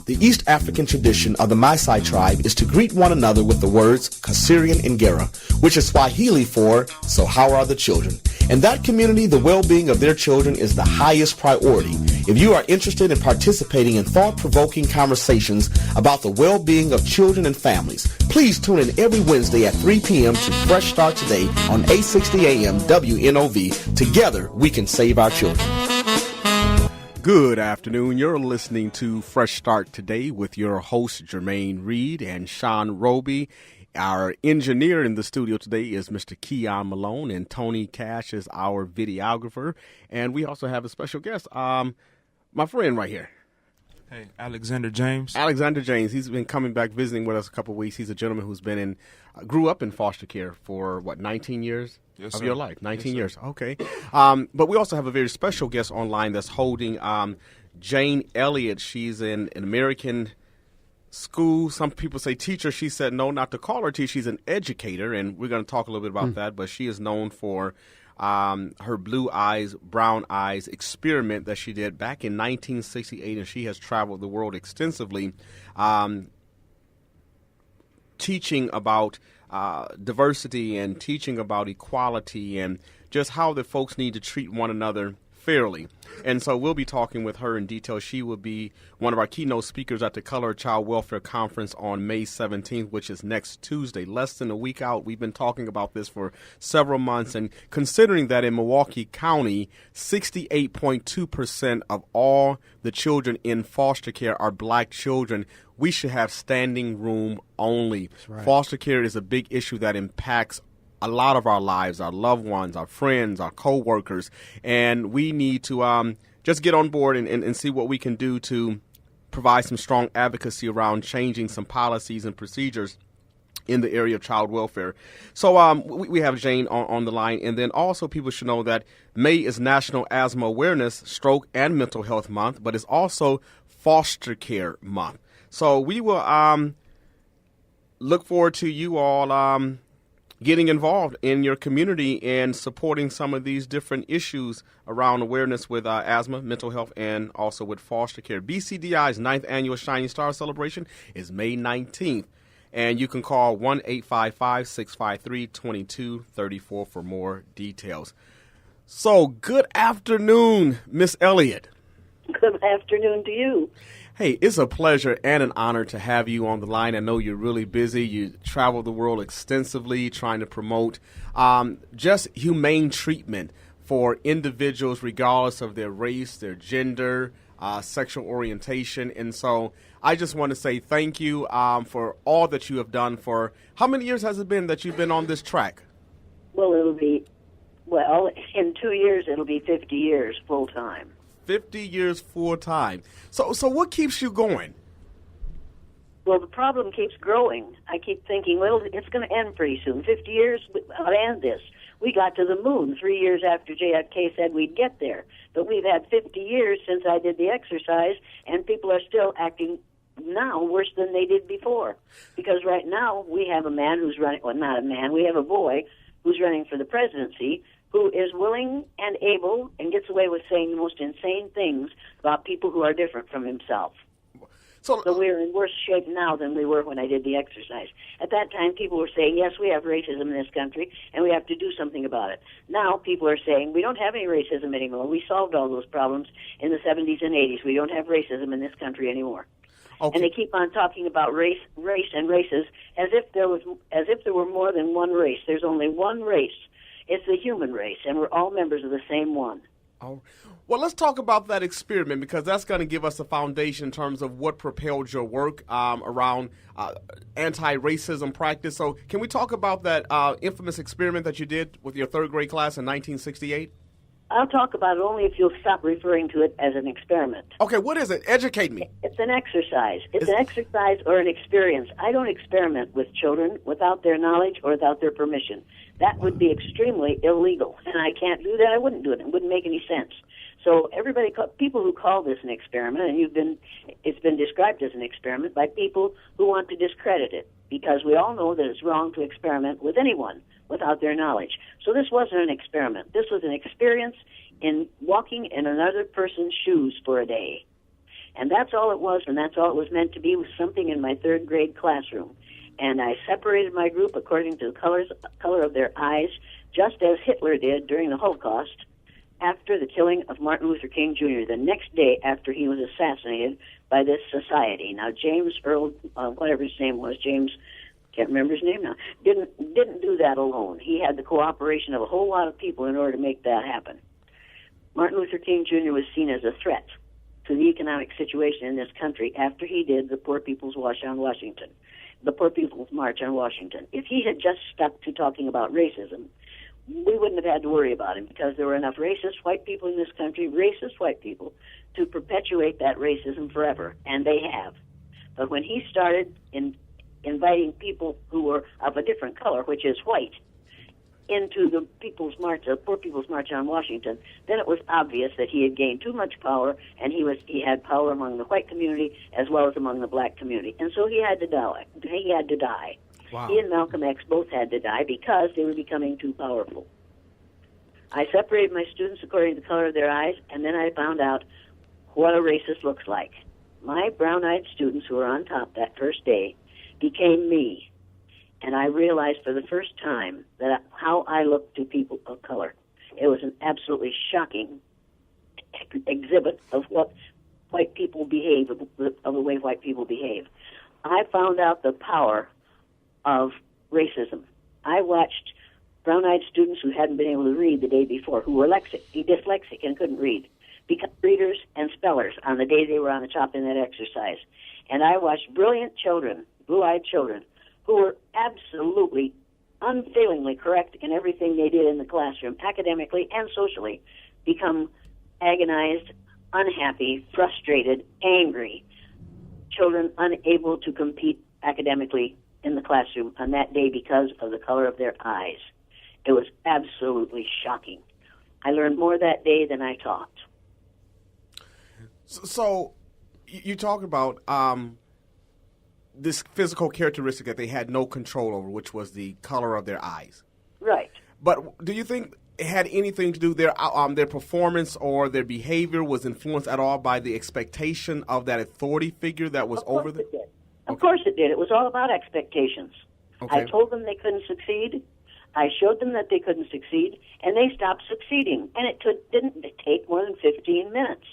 The East African tradition of the Maasai tribe is to greet one another with the words Kasirian and Gera, which is Swahili for, so how are the children? In that community, the well-being of their children is the highest priority. If you are interested in participating in thought-provoking conversations about the well-being of children and families, please tune in every Wednesday at 3 p.m. to Fresh Start Today on 860 AM WNOV. Together, we can save our children. Good afternoon. You're listening to Fresh Start Today with your host, Jermaine Reed and Sean Roby. Our engineer in the studio today is Mr. Keon Malone, and Tony Cash is our videographer. And we also have a special guest, my friend right here. Hey, Alexander James. Alexander James. He's been coming back visiting with us a couple of weeks. He's a gentleman who's been grew up in foster care for, 19 years? Yes, of sir. Your life, 19 Yes, years. Okay. But we also have a very special guest online that's holding Jane Elliott. She's an American school. Some people say teacher. She said no, not to call her teacher. She's an educator, and we're going to talk a little bit about that. But she is known for her Blue Eyes, Brown Eyes experiment that she did back in 1968, and she has traveled the world extensively teaching about diversity and teaching about equality and just how the folks need to treat one another fairly. And so we'll be talking with her in detail. She will be one of our keynote speakers at the Color Child Welfare Conference on May 17th, which is next Tuesday, less than a week out. We've been talking about this for several months, and considering that in Milwaukee County, 68.2% of all the children in foster care are black children, we should have standing room only. Right. Foster care is a big issue that impacts a lot of our lives, our loved ones, our friends, our co-workers, and we need to just get on board and see what we can do to provide some strong advocacy around changing some policies and procedures in the area of child welfare. So we have Jane on the line, and then also people should know that May is National Asthma Awareness, Stroke, and Mental Health Month, but it's also Foster Care Month. So we will look forward to you all getting involved in your community and supporting some of these different issues around awareness with asthma, mental health, and also with foster care. BCDI's 9th Annual Shining Star Celebration is May 19th, and you can call 1-855-653-2234 for more details. So, good afternoon, Miss Elliott. Good afternoon to you. Hey, it's a pleasure and an honor to have you on the line. I know you're really busy. You travel the world extensively trying to promote just humane treatment for individuals regardless of their race, their gender, sexual orientation. And so I just want to say thank you for all that you have done for how many years has it been that you've been on this track? Well, in 2 years, it'll be 50 years full time. 50 years full time. So what keeps you going? Well, the problem keeps growing. I keep thinking, well, it's going to end pretty soon. 50 years, I'll end this. We got to the moon 3 years after JFK said we'd get there. But we've had 50 years since I did the exercise, and people are still acting now worse than they did before. Because right now we have a man who's running, well, not a man, we have a boy who's running for the presidency who is willing and able and gets away with saying the most insane things about people who are different from himself. So we're in worse shape now than we were when I did the exercise. At that time, people were saying, yes, we have racism in this country, and we have to do something about it. Now people are saying, we don't have any racism anymore. We solved all those problems in the 70s and 80s. We don't have racism in this country anymore. Okay. And they keep on talking about race and races as if there were more than one race. There's only one race. It's the human race, and we're all members of the same one. Oh, well, let's talk about that experiment because that's going to give us a foundation in terms of what propelled your work around anti-racism practice. So can we talk about that infamous experiment that you did with your third grade class in 1968? I'll talk about it only if you'll stop referring to it as an experiment. Okay, what is it? Educate me. It's an exercise. It's an exercise or an experience. I don't experiment with children without their knowledge or without their permission. That would be extremely illegal, and I can't do that. I wouldn't do it. It wouldn't make any sense. So people who call this an experiment, and it's been described as an experiment by people who want to discredit it, because we all know that it's wrong to experiment with anyone without their knowledge. So this wasn't an experiment. This was an experience in walking in another person's shoes for a day. And that's all it was, and that's all it was meant to be, was something in my third grade classroom. And I separated my group according to the color of their eyes, just as Hitler did during the Holocaust after the killing of Martin Luther King Jr., the next day after he was assassinated by this society. Now, James Earl, whatever his name was, James, can't remember his name now, didn't do that alone. He had the cooperation of a whole lot of people in order to make that happen. Martin Luther King Jr. was seen as a threat to the economic situation in this country after he did the Poor People's March on Washington. If he had just stuck to talking about racism, we wouldn't have had to worry about him, because there were enough racist white people in this country, racist white people, to perpetuate that racism forever, and they have. But when he started inviting people who were of a different color, which is white, into the Poor People's March on Washington, then it was obvious that he had gained too much power, and he had power among the white community as well as among the black community, and so he had to die. Wow. He and Malcolm X both had to die because they were becoming too powerful. I separated my students according to the color of their eyes, and then I found out what a racist looks like. My brown-eyed students who were on top that first day became me. And I realized for the first time that how I looked to people of color. It was an absolutely shocking exhibit of what white people behave, of the way white people behave. I found out the power of racism. I watched brown-eyed students who hadn't been able to read the day before, who were dyslexic and couldn't read, become readers and spellers on the day they were on the top in that exercise. And I watched brilliant children, blue-eyed children, who were absolutely, unfailingly correct in everything they did in the classroom, academically and socially, become agonized, unhappy, frustrated, angry, children unable to compete academically in the classroom on that day because of the color of their eyes. It was absolutely shocking. I learned more that day than I taught. So you talk about this physical characteristic that they had no control over, which was the color of their eyes. Right. But do you think it had anything to do their performance or their behavior was influenced at all by the expectation of that authority figure that was over them? Of course it did. It was all about expectations. Okay. I told them they couldn't succeed. I showed them that they couldn't succeed, and they stopped succeeding. And it didn't take more than 15 minutes.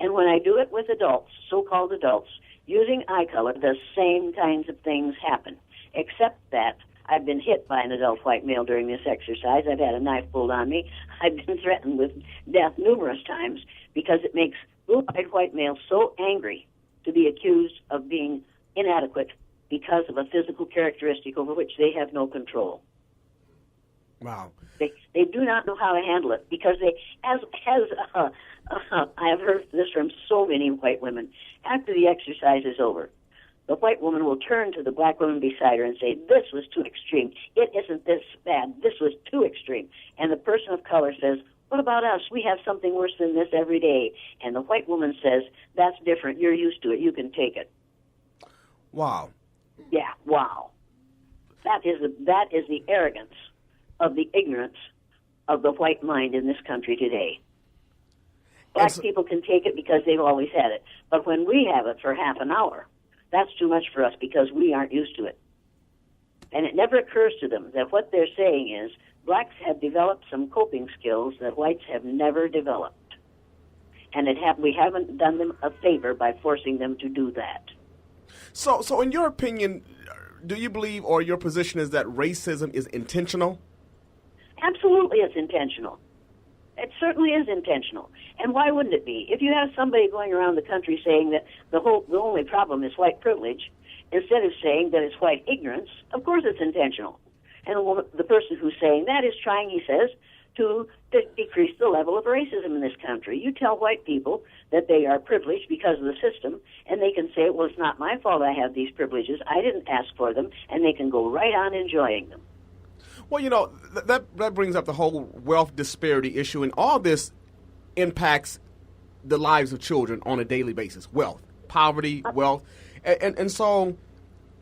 And when I do it with adults, so-called adults, using eye color, the same kinds of things happen, except that I've been hit by an adult white male during this exercise. I've had a knife pulled on me. I've been threatened with death numerous times because it makes blue-eyed white males so angry to be accused of being inadequate because of a physical characteristic over which they have no control. Wow. They do not know how to handle it because I have heard this from so many white women. After the exercise is over, the white woman will turn to the black woman beside her and say, "This was too extreme. It isn't this bad. This was too extreme." And the person of color says, "What about us? We have something worse than this every day." And the white woman says, "That's different. You're used to it. You can take it." Wow. Yeah, wow. That is the arrogance of the ignorance of the white mind in this country today. Black people can take it because they've always had it. But when we have it for half an hour, that's too much for us because we aren't used to it. And it never occurs to them that what they're saying is blacks have developed some coping skills that whites have never developed. And we haven't done them a favor by forcing them to do that. So in your opinion, do you believe, or your position is that racism is intentional? Absolutely, it's intentional. It certainly is intentional. And why wouldn't it be? If you have somebody going around the country saying that the only problem is white privilege, instead of saying that it's white ignorance, of course it's intentional. And the person who's saying that is trying, he says, to decrease the level of racism in this country. You tell white people that they are privileged because of the system, and they can say, "Well, it's not my fault I have these privileges. I didn't ask for them," and they can go right on enjoying them. Well, you know, that brings up the whole wealth disparity issue, and all this impacts the lives of children on a daily basis. Wealth, poverty, wealth. And so,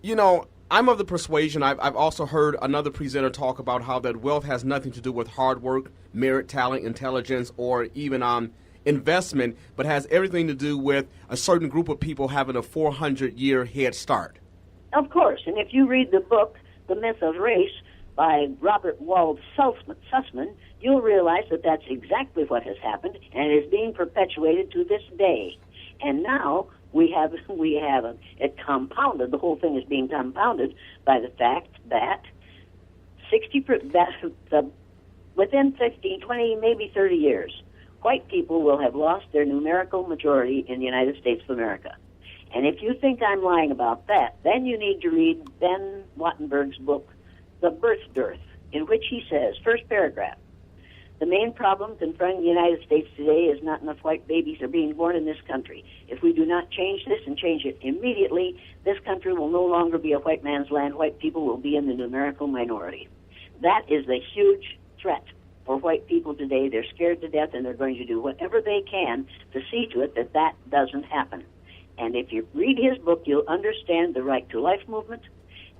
you know, I'm of the persuasion, I've also heard another presenter talk about how that wealth has nothing to do with hard work, merit, talent, intelligence, or even investment, but has everything to do with a certain group of people having a 400-year head start. Of course, and if you read the book, The Myth of Race, by Robert Wald Sussman, you'll realize that that's exactly what has happened, and it is being perpetuated to this day. And now we have it compounded. The whole thing is being compounded by the fact that within 15, 20, maybe 30 years, white people will have lost their numerical majority in the United States of America. And if you think I'm lying about that, then you need to read Ben Wattenberg's book, The Birth Dearth, in which he says, first paragraph, the main problem confronting the United States today is not enough white babies are being born in this country. If we do not change this and change it immediately, this country will no longer be a white man's land. White people will be in the numerical minority. That is the huge threat for white people today. They're scared to death, and they're going to do whatever they can to see to it that that doesn't happen. And if you read his book, you'll understand the right to life movement,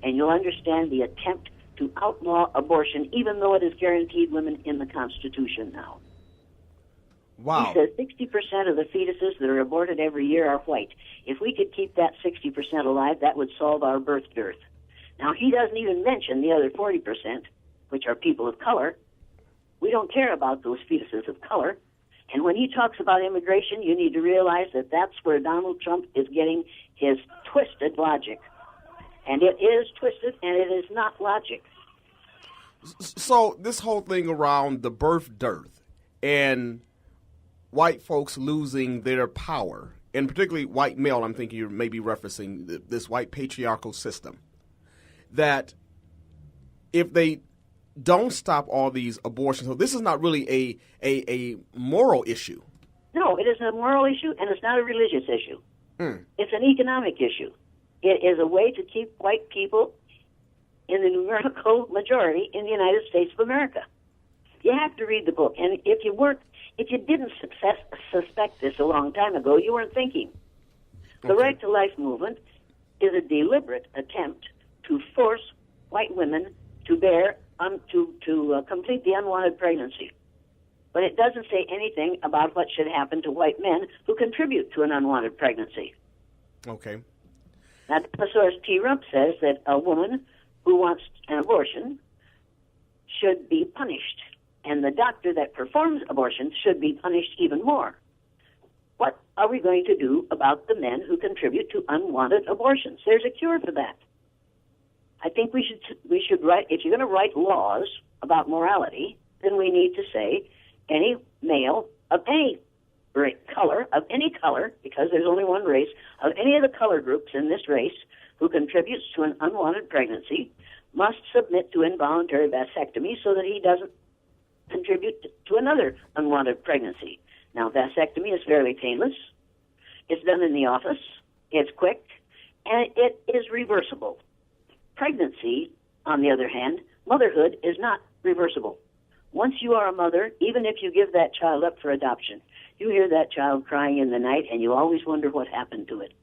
and you'll understand the attempt to outlaw abortion, even though it is guaranteed women in the Constitution now. Wow. He says 60% of the fetuses that are aborted every year are white. If we could keep that 60% alive, that would solve our birth dearth. Now, he doesn't even mention the other 40%, which are people of color. We don't care about those fetuses of color. And when he talks about immigration, you need to realize that that's where Donald Trump is getting his twisted logic. And it is twisted, and it is not logic. So this whole thing around the birth dearth and white folks losing their power, and particularly white male, I'm thinking you're maybe referencing this white patriarchal system, that if they don't stop all these abortions, so this is not really a moral issue. No, it is a moral issue, and it's not a religious issue. It's an economic issue. It is a way to keep white people in the numerical majority in the United States of America. You have to read the book, and if you didn't suspect this a long time ago, you weren't thinking. The Right to Life movement is a deliberate attempt to force white women to bear to complete the unwanted pregnancy. But it doesn't say anything about what should happen to white men who contribute to an unwanted pregnancy. Okay. Now, Professor T. Rump says that a woman who wants an abortion should be punished, and the doctor that performs abortions should be punished even more. What are we going to do about the men who contribute to unwanted abortions? There's a cure for that. I think we should write, if you're going to write laws about morality, then we need to say any male of any color, because there's only one race, of any of the color groups in this race who contributes to an unwanted pregnancy must submit to involuntary vasectomy so that he doesn't contribute to another unwanted pregnancy. Now, vasectomy is fairly painless. It's done in the office. It's quick, and it is reversible. Pregnancy, on the other hand, motherhood is not reversible. Once you are a mother, even if you give that child up for adoption, you hear that child crying in the night, and you always wonder what happened to it.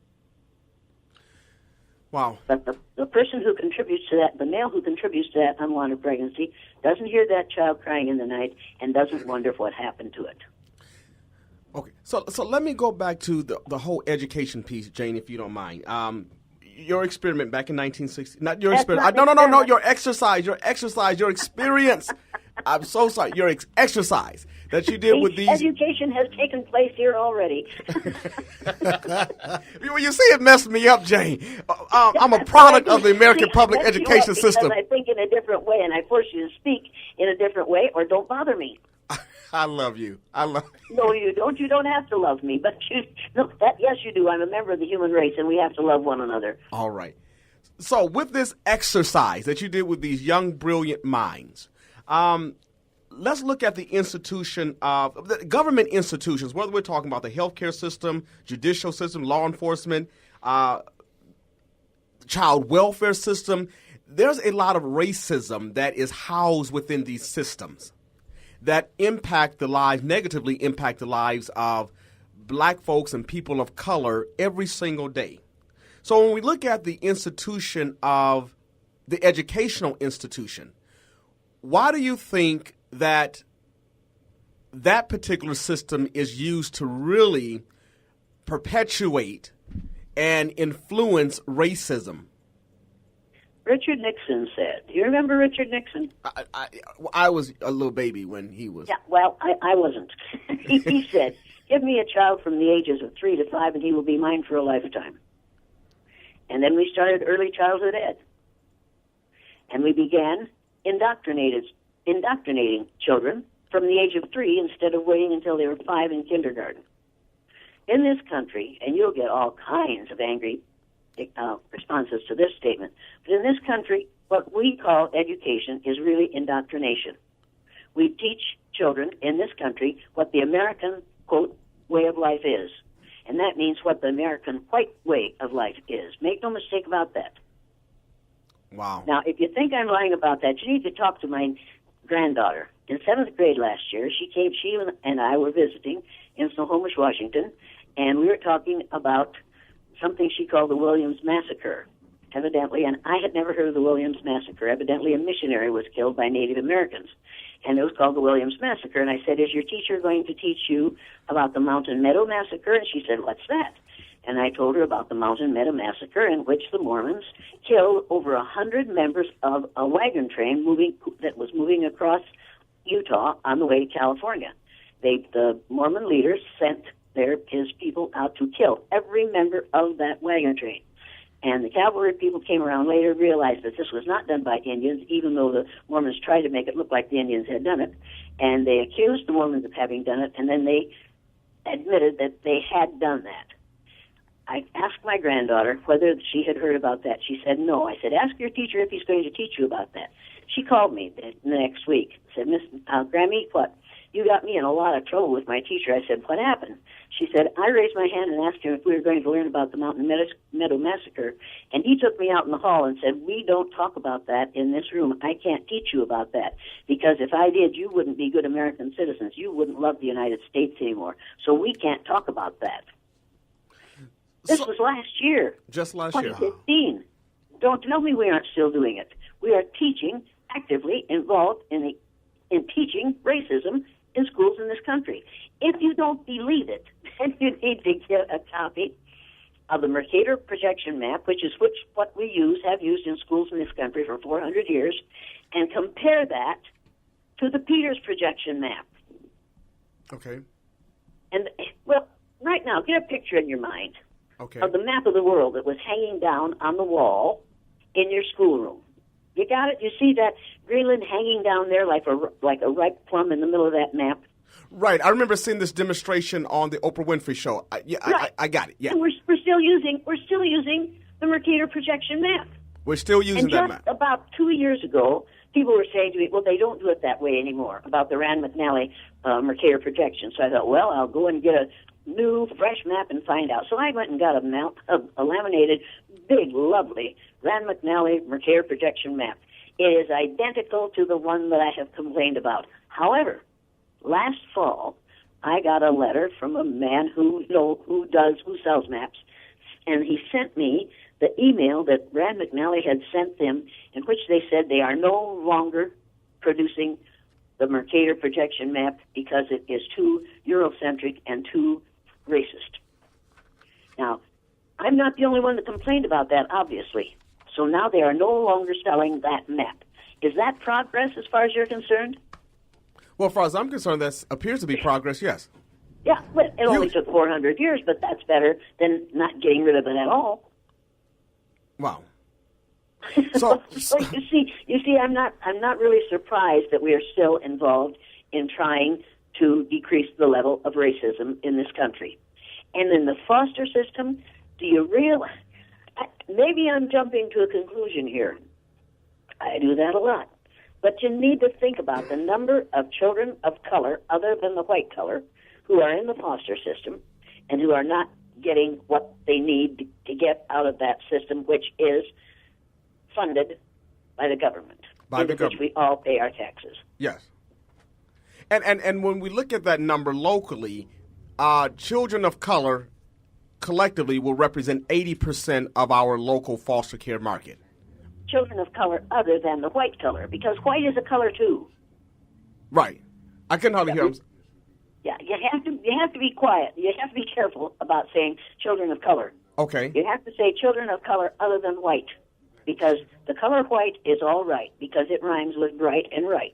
Wow. But the person who contributes to that, the male who contributes to that unwanted pregnancy, doesn't hear that child crying in the night and doesn't wonder what happened to it. Okay, so let me go back to the whole education piece, Jane, if you don't mind. Your experiment back in 1960, not your experiment. No, your exercise, your experience. I'm so sorry. Your exercise that you did with these. Education has taken place here already. Well, you see, it messed me up, Jane. I'm a product of the American public education system. I think in a different way, and I force you to speak in a different way, or don't bother me. I love you. No, you don't. You don't have to love me, but yes, you do. I'm a member of the human race, and we have to love one another. All right. So, with this exercise that you did with these young, brilliant minds, let's look at the institution of the government institutions, whether we're talking about the healthcare system, judicial system, law enforcement, child welfare system. There's a lot of racism that is housed within these systems that negatively impact the lives of black folks and people of color every single day. So when we look at the institution of the educational institution, why do you think that that particular system is used to really perpetuate and influence racism. Richard Nixon said, do you remember Richard Nixon? I was a little baby when he was. Yeah, well, I wasn't. He said, give me a child from the ages of 3 to 5 and he will be mine for a lifetime. And then we started early childhood ed. And we began indoctrinating children from the age of 3 instead of waiting until they were 5 in kindergarten. In this country, and you'll get all kinds of angry responses to this statement, but in this country, what we call education is really indoctrination. We teach children in this country what the American, quote, way of life is. And that means what the American white way of life is. Make no mistake about that. Wow. Now, if you think I'm lying about that, you need to talk to my granddaughter. In 7th grade last year, she and I were visiting in Snohomish, Washington, and we were talking about something she called the Williams Massacre, evidently, and I had never heard of the Williams Massacre. Evidently, a missionary was killed by Native Americans, and it was called the Williams Massacre. And I said, is your teacher going to teach you about the Mountain Meadow Massacre? And she said, what's that? And I told her about the Mountain Meadow Massacre, in which the Mormons killed over 100 members of a wagon train that was moving across Utah on the way to California. The Mormon leaders sent his people out to kill every member of that wagon train. And the cavalry people came around later, realized that this was not done by Indians, even though the Mormons tried to make it look like the Indians had done it. And they accused the Mormons of having done it, and then they admitted that they had done that. I asked my granddaughter whether she had heard about that. She said no. I said, ask your teacher if he's going to teach you about that. She called me the next week, said, Miss Grammy, what? You got me in a lot of trouble with my teacher. I said, what happened? She said, I raised my hand and asked him if we were going to learn about the Mountain Meadow Massacre, and he took me out in the hall and said, we don't talk about that in this room. I can't teach you about that, because if I did, you wouldn't be good American citizens. You wouldn't love the United States anymore. So we can't talk about that. This was last year. Just last year. 2015. Don't tell me we aren't still doing it. We are teaching, actively involved in teaching racism in schools in this country. If you don't believe it, then you need to get a copy of the Mercator projection map, which is what we have used in schools in this country for 400 years, and compare that to the Peters projection map. Okay. And, well, right now, get a picture in your mind of the map of the world that was hanging down on the wall in your schoolroom. You got it? You see that Greenland hanging down there like a ripe plum in the middle of that map? Right. I remember seeing this demonstration on the Oprah Winfrey Show. I got it. Yeah. And we're still using the Mercator projection map. We're still using that map. And just about 2 years ago, people were saying to me, well, they don't do it that way anymore, about the Rand McNally Mercator projection. So I thought, well, I'll go and get a new, fresh map and find out. So I went and got a laminated, big, lovely Rand McNally Mercator projection map. It is identical to the one that I have complained about. However, last fall, I got a letter from a man who sells maps, and he sent me the email that Rand McNally had sent them, in which they said they are no longer producing the Mercator projection map because it is too Eurocentric and too racist. Now, I'm not the only one that complained about that, obviously. So now they are no longer selling that map. Is that progress as far as you're concerned? Well, as far as I'm concerned, that appears to be progress, yes. Yeah, but it only took 400 years, but that's better than not getting rid of it at all. Wow. So you see, I'm not really surprised that we are still involved in trying to decrease the level of racism in this country. And in the foster system, do you realize? Maybe I'm jumping to a conclusion here. I do that a lot. But you need to think about the number of children of color, other than the white color, who are in the foster system and who are not getting what they need to get out of that system, which is funded by the government, which we all pay our taxes. Yes. And when we look at that number locally, children of color collectively will represent 80% of our local foster care market. Children of color other than the white color, because white is a color too. Right. I couldn't hardly hear him. Yeah, you have to be quiet. You have to be careful about saying children of color. Okay. You have to say children of color other than white, because the color white is all right because it rhymes with bright and right.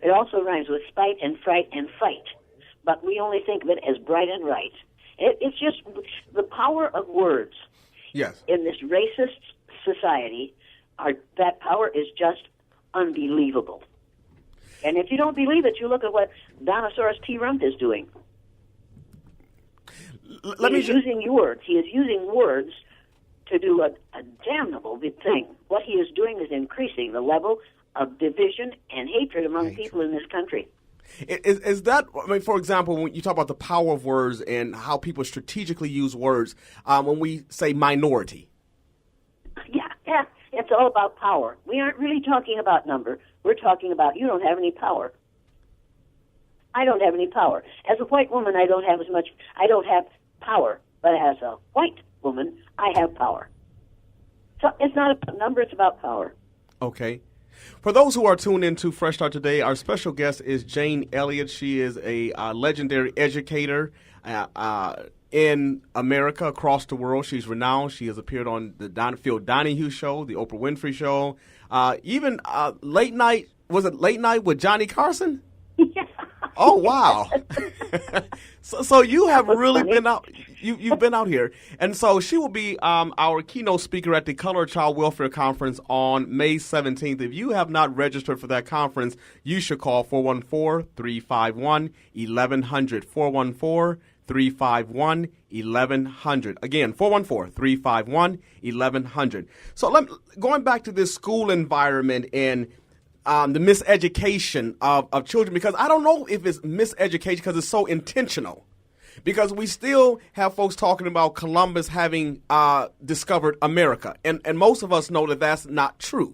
It also rhymes with spite and fright and fight, but we only think of it as bright and right. It's just the power of words. Yes. In this racist society, that power is just unbelievable. And if you don't believe it, you look at what Donosaurus T. Rump is doing. He's using words. He is using words to do a damnable thing. What he is doing is increasing the level of division and hatred among people in this country. Is that, I mean, for example, when you talk about the power of words and how people strategically use words, when we say minority? Yeah, it's all about power. We aren't really talking about number. We're talking about you don't have any power. I don't have any power. As a white woman, I don't have power. But as a white woman, I have power. So it's not about number, it's about power. Okay. For those who are tuned into Fresh Start today, our special guest is Jane Elliott. She is a legendary educator in America, across the world. She's renowned. She has appeared on the Phil Donahue Show, the Oprah Winfrey Show, even Late Night. Was it Late Night with Johnny Carson? Yeah. Oh, wow. So you have really been out. You've been out here. And so she will be our keynote speaker at the Color Child Welfare Conference on May 17th. If you have not registered for that conference, you should call 414-351-1100. 414-351-1100. Again, 414-351-1100. So going back to this school environment and the miseducation of children, because I don't know if it's miseducation because it's so intentional. Because we still have folks talking about Columbus having discovered America. And most of us know that that's not true.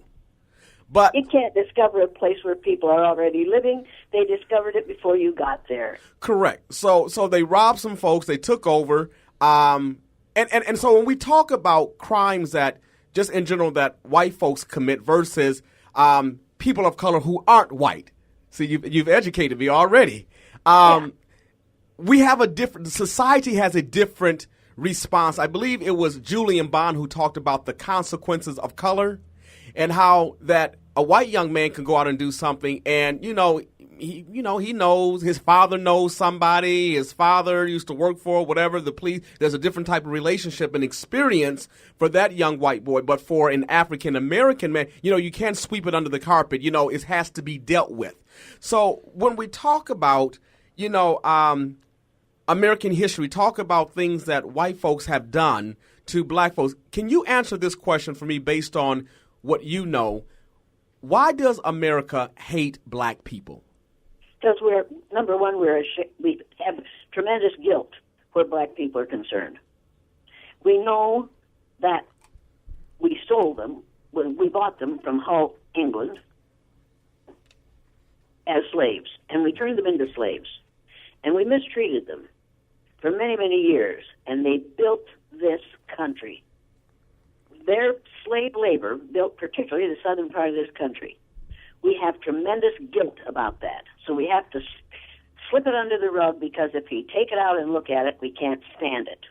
But you can't discover a place where people are already living. They discovered it before you got there. Correct. So they robbed some folks. They took over. And so when we talk about crimes that, just in general, that white folks commit versus people of color who aren't white. See, you've educated me already. We have society has a different response. I believe it was Julian Bond who talked about the consequences of color and how that a white young man can go out and do something and, he knows, his father knows somebody, his father used to work for, whatever, the police. There's a different type of relationship and experience for that young white boy. But for an African-American man, you can't sweep it under the carpet. It has to be dealt with. So when we talk about, American history, talk about things that white folks have done to black folks. Can you answer this question for me based on what you know? Why does America hate black people? Because number one, we have tremendous guilt where black people are concerned. We know that we stole them when we bought them from Hull, England, as slaves, and we turned them into slaves, and we mistreated them for many, many years, and they built this country. Their slave labor built particularly the southern part of this country. We have tremendous guilt about that, so we have to slip it under the rug because if we take it out and look at it, we can't stand it.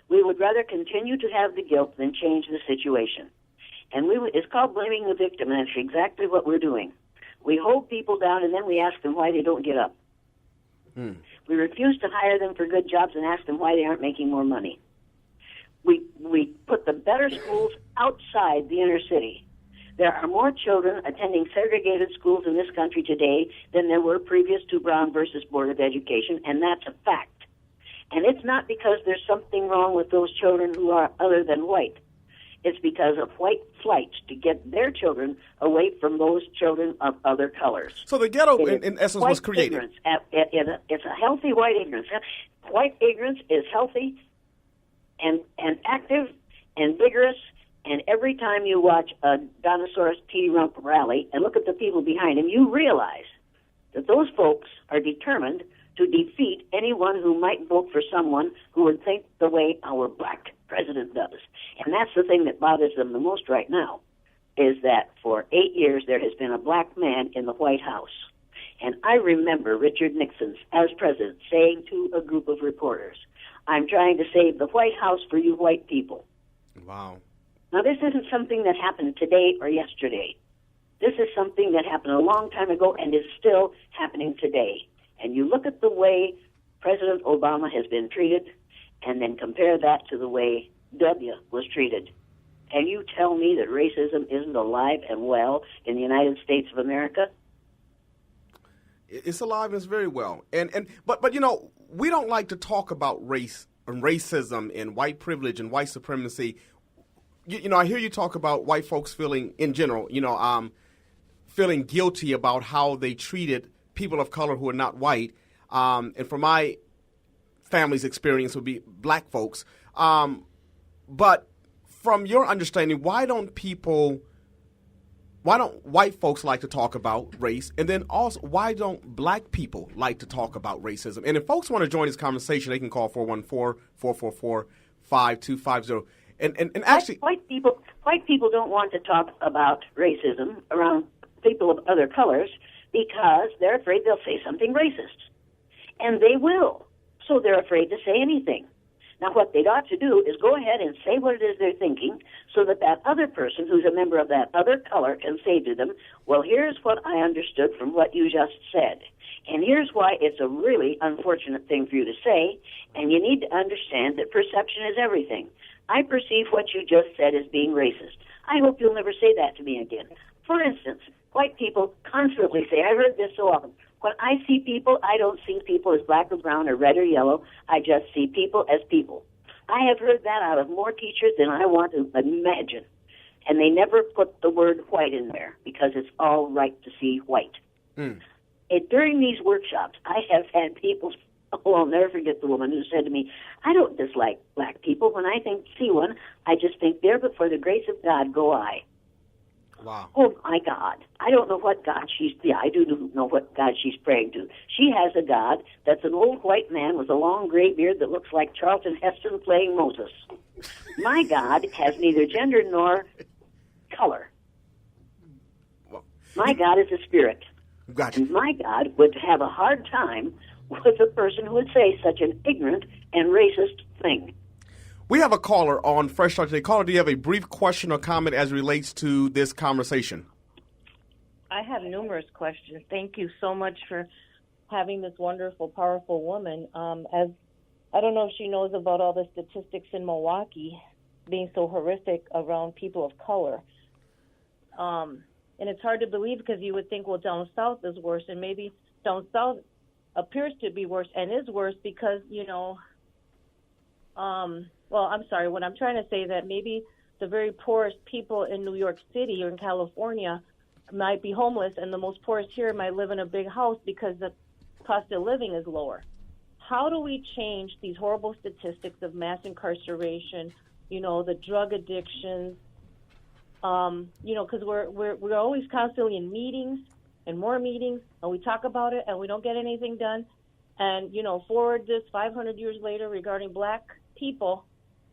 We would rather continue to have the guilt than change the situation. And it's called blaming the victim, and that's exactly what we're doing. We hold people down, and then we ask them why they don't get up. We refuse to hire them for good jobs and ask them why they aren't making more money. We put the better schools outside the inner city. There are more children attending segregated schools in this country today than there were previous to Brown versus Board of Education, and that's a fact. And it's not because there's something wrong with those children who are other than white. It's because of white flight to get their children away from those children of other colors. So the ghetto, in essence, was created. Ignorance. It's a healthy white ignorance. White ignorance is healthy and active and vigorous. And every time you watch a Donosaurus T. Rump rally and look at the people behind him, you realize that those folks are determined to defeat anyone who might vote for someone who would think the way our black president does. And that's the thing that bothers them the most right now, is that for 8 years there has been a black man in the White House. And I remember Richard Nixon, as president, saying to a group of reporters, I'm trying to save the White House for you white people. Wow. Now, this isn't something that happened today or yesterday. This is something that happened a long time ago and is still happening today. And you look at the way President Obama has been treated and then compare that to the way W was treated. And you tell me that racism isn't alive and well in the United States of America? It's alive and it's very well. But you know, we don't like to talk about race and racism and white privilege and white supremacy. You know, I hear you talk about white folks feeling, in general, feeling guilty about how they treated people of color who are not white. And from my family's experience would be black folks. But from your understanding, why don't white folks like to talk about race? And then also, why don't black people like to talk about racism? And if folks want to join this conversation, they can call 414-444-5250. And actually, white people don't want to talk about racism around people of other colors because they're afraid they'll say something racist. And they will. So they're afraid to say anything. Now, what they'd ought to do is go ahead and say what it is they're thinking so that that other person who's a member of that other color can say to them, well, here's what I understood from what you just said. And here's why it's a really unfortunate thing for you to say, and you need to understand that perception is everything. I perceive what you just said as being racist. I hope you'll never say that to me again. For instance, white people constantly say, I heard this so often, when I see people, I don't see people as black or brown or red or yellow. I just see people as people. I have heard that out of more teachers than I want to imagine. And they never put the word white in there because it's all right to see white. During these workshops, I have had people, I'll never forget the woman who said to me, I don't dislike black people. When I see one, I just think there, but for the grace of God go I. Wow. Oh, my God. I don't know what God I do know what God she's praying to. She has a God that's an old white man with a long gray beard that looks like Charlton Heston playing Moses. My God has neither gender nor color. My God is a spirit. Gotcha. And my God would have a hard time with a person who would say such an ignorant and racist thing. We have a caller on Fresh Start today. Caller, do you have a brief question or comment as relates to this conversation? I have numerous questions. Thank you so much for having this wonderful, powerful woman. As I don't know if she knows about all the statistics in Milwaukee being so horrific around people of color. And it's hard to believe because you would think, well, down south is worse, and maybe down south appears to be worse and is worse because, well, I'm sorry. What I'm trying to say is that maybe the very poorest people in New York City or in California might be homeless, and the most poorest here might live in a big house because the cost of living is lower. How do we change these horrible statistics of mass incarceration, the drug addictions, because we're always constantly in meetings and more meetings, and we talk about it, and we don't get anything done. And, forward this 500 years later regarding black people,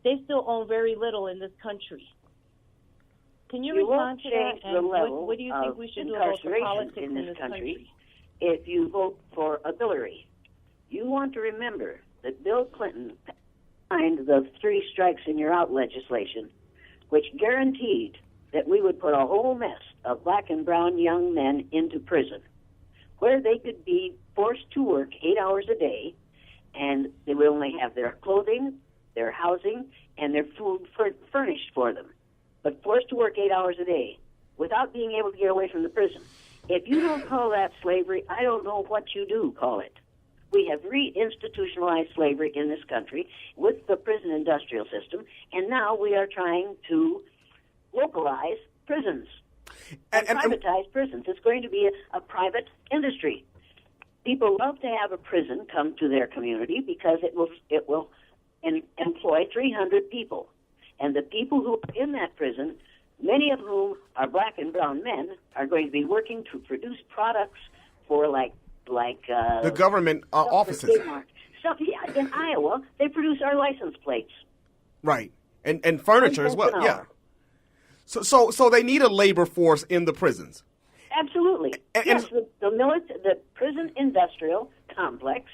they still own very little in this country. Can you respond to that? And what do you think we should do about the politics in this country? If you vote for a Hillary, you want to remember that Bill Clinton signed the 3 strikes and you're out legislation, which guaranteed that we would put a whole mess of black and brown young men into prison, where they could be forced to work 8 hours a day, and they would only have their clothing, their housing, and their food furnished for them, but forced to work 8 hours a day without being able to get away from the prison. If you don't call that slavery, I don't know what you do call it. We have reinstitutionalized slavery in this country with the prison industrial system, and now we are trying to localize prisons and privatize prisons. It's going to be a private industry. People love to have a prison come to their community because it will employ 300 people. And the people who are in that prison, many of whom are black and brown men, are going to be working to produce products for the government offices. Stuff, yeah, in Iowa, they produce our license plates. Right. And furniture as well. Yeah. So they need a labor force in the prisons. Absolutely. And- Yes, the prison industrial complex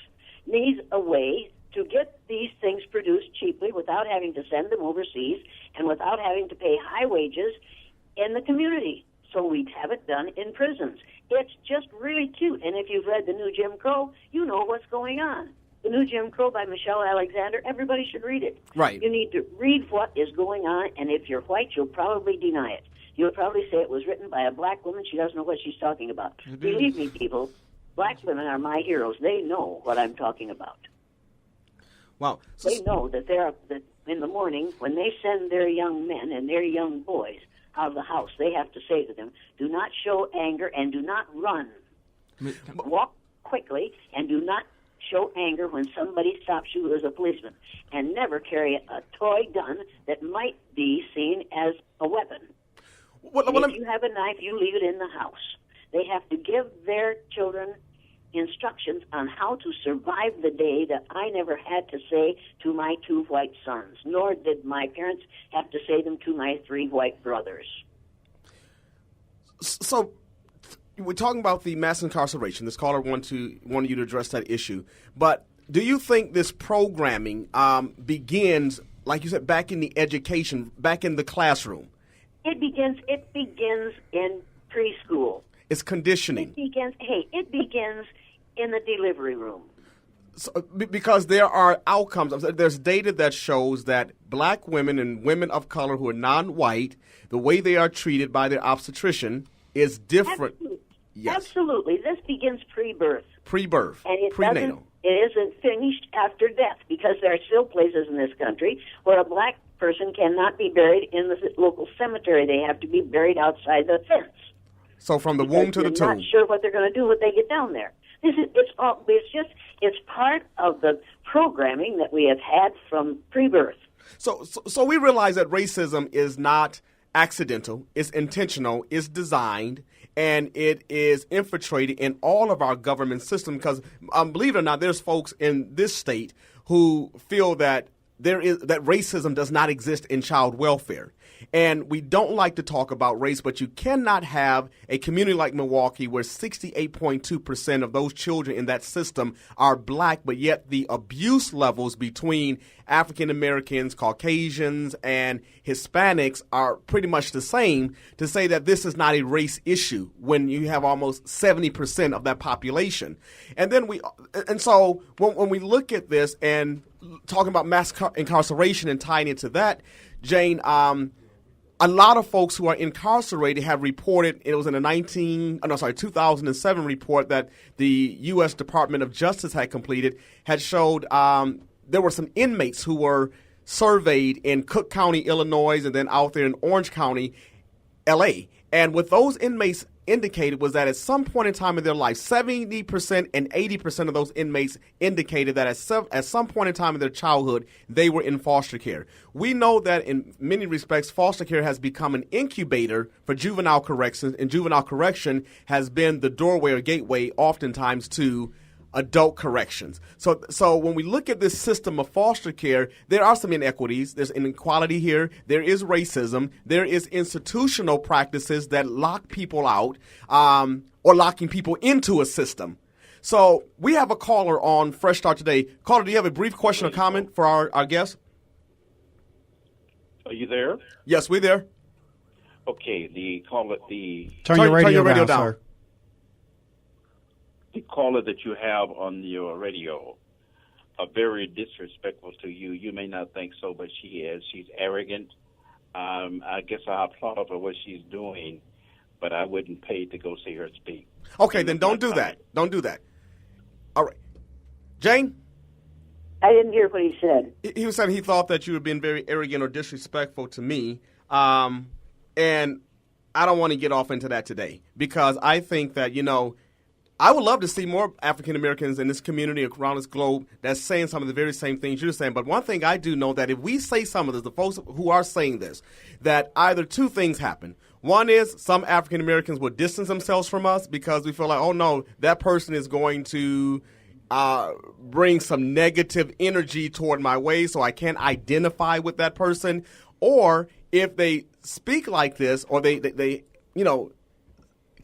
needs a way to get these things produced cheaply without having to send them overseas and without having to pay high wages in the community. So we have it done in prisons. It's just really cute. And if you've read The New Jim Crow, you know what's going on. The New Jim Crow by Michelle Alexander, everybody should read it. Right. You need to read what is going on, and if you're white, you'll probably deny it. You'll probably say it was written by a black woman. She doesn't know what she's talking about. Believe me, people, black women are my heroes. They know what I'm talking about. Wow. They know that that in the morning when they send their young men and their young boys out of the house, they have to say to them, do not show anger and do not run. Walk quickly and do not show anger when somebody stops you as a policeman. And never carry a toy gun that might be seen as a weapon. If you have a knife, you leave it in the house. They have to give their children instructions on how to survive the day that I never had to say to my 2 white sons, nor did my parents have to say them to my 3 white brothers. So we're talking about the mass incarceration. This caller wanted you to address that issue. But do you think this programming begins, like you said, back in the education, back in the classroom? It begins in preschool. It's conditioning. It begins in the delivery room. So, because there are outcomes. There's data that shows that black women and women of color who are non-white, the way they are treated by their obstetrician is different. Absolutely. Yes. Absolutely. This begins pre-birth. Pre-birth. And it prenatal. isn't finished after death, because there are still places in this country where a black person cannot be buried in the local cemetery. They have to be buried outside the fence. So from the womb to the tomb. They're not sure what they're going to do when they get down there. It's part of the programming that we have had from pre-birth. So we realize that racism is not accidental, it's intentional, it's designed, and it is infiltrated in all of our government system. Because believe it or not, there's folks in this state who feel that that racism does not exist in child welfare. And we don't like to talk about race, but you cannot have a community like Milwaukee where 68.2% of those children in that system are black, but yet the abuse levels between African Americans, Caucasians, and Hispanics are pretty much the same, to say that this is not a race issue when you have almost 70% of that population. And so when we look at this and talking about mass incarceration and tying into that, Jane, a lot of folks who are incarcerated have reported, it was in a 2007 report that the U.S. Department of Justice had completed, had showed there were some inmates who were surveyed in Cook County, Illinois, and then out there in Orange County, L.A. And what those inmates indicated was that at some point in time in their life, 70% and 80% of those inmates indicated that at some point in time in their childhood, they were in foster care. We know that in many respects, foster care has become an incubator for juvenile corrections, and juvenile correction has been the doorway or gateway oftentimes to adult corrections. So when we look at this system of foster care, there are some inequities. There's inequality here. There is racism. There is institutional practices that lock people out or locking people into a system. So we have a caller on Fresh Start today. Caller, do you have a brief question or comment for our guest? Are you there? Yes, we're there. Okay, Turn your radio down, sir. The caller that you have on your radio are very disrespectful to you. You may not think so, but she is. She's arrogant. I guess I applaud her for what she's doing, but I wouldn't pay to go see her speak. Okay, then don't do that. Don't do that. All right. Jane? I didn't hear what he said. He was saying he thought that you had been very arrogant or disrespectful to me. And I don't want to get off into that today, because I think that, I would love to see more African Americans in this community around this globe that's saying some of the very same things you're saying. But one thing I do know, that if we say some of this, the folks who are saying this, that either two things happen. One is some African Americans will distance themselves from us because we feel like, oh no, that person is going to bring some negative energy toward my way, so I can't identify with that person. Or if they speak like this, or they